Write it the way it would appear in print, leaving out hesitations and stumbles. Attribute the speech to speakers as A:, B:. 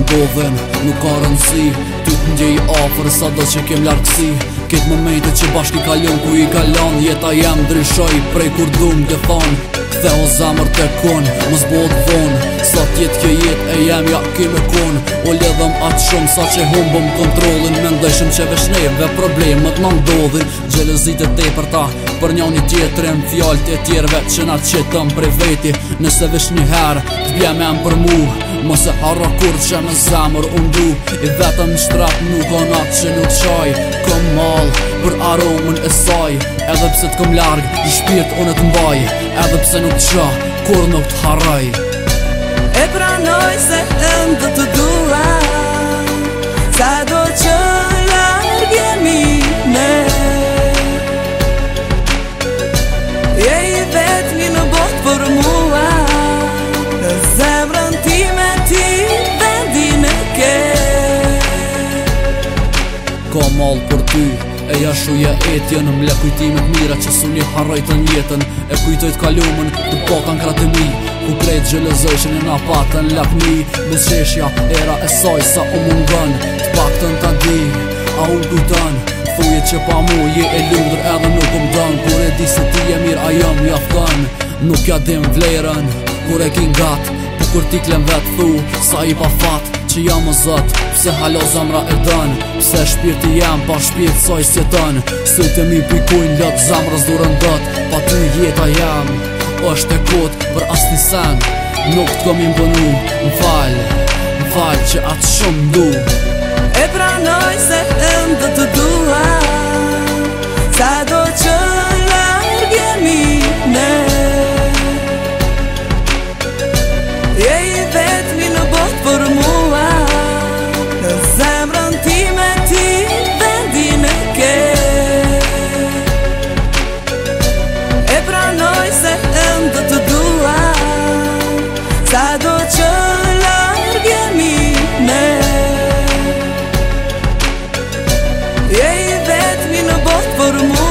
A: ndodhen, nuk ka rëndësi. Ty t'ndjej afer sa do që kem largësi. Ketë momente që bashkë i kalon ku i kalon. Jeta jem ndryshoj prej kur dum dhe thon. Ktheo zamër të kon, mos bëhet vonë. Sa tjetë kjo jetë e jem ja kime kon. O ledhëm atë shumë sa që humbëm kontrolin. Mendojshëm që vesh neve problemet ma ndodhin. Gjelëzit e tepërta për njani tjetërin. Fjallët e tjerve që na qitëm prej veti. Nëse vesh një herë t'bjem em për mu, mos e harra kur që me zemër undu. I vetëm shtrat nuk on atë që nuk qaj. Kom mal për aromën e saj. Edhe pse t'kom larg, i shpirt unë t'mbaj. Edhe pse nuk qa, kur nuk t'harraj.
B: E pranoj se ende të dua, sa do që larg jemi ne. Je i vetmi në botë për mua, në zemrën time ti vendin e ke.
A: Ka mal për ty, e jashuja etjen. Mle kujtimet mira që su një harrojtën jetën. E kujtojt kalumën të pakan kratë mi, ku krejt gjelëzëshin e na patën lakmi. Mes qeshja era e saj sa u mungën, t'paktën t'a di, a unë kujtën. Thuje që pa mu je e lundër edhe nuk dën. Kur e di se ti e mirë a jam jaftën. Nuk ja dim vlerën, kur e kin gat. Po kur ti klem vet thu, sa i pa fat që jam o zët. Pse halo zamra e dën, pse shpirti jam pa shpirt saj s'jetën. Sëjt e mi pikujnë lot zamrës durën dët. Pa ty jeta jam është e kot për asni sen. Nuk t'kom i mbënu, m'fal që atë shumë du.
B: E pranoj se ende të dua, sa do që larg jemi ne. Je i vetmi në botë për mua, në zemrën time ti vendin e ke. E pranoj se ende të dua, sa do që larg jemi ne. Je i vetmi në botë për mua.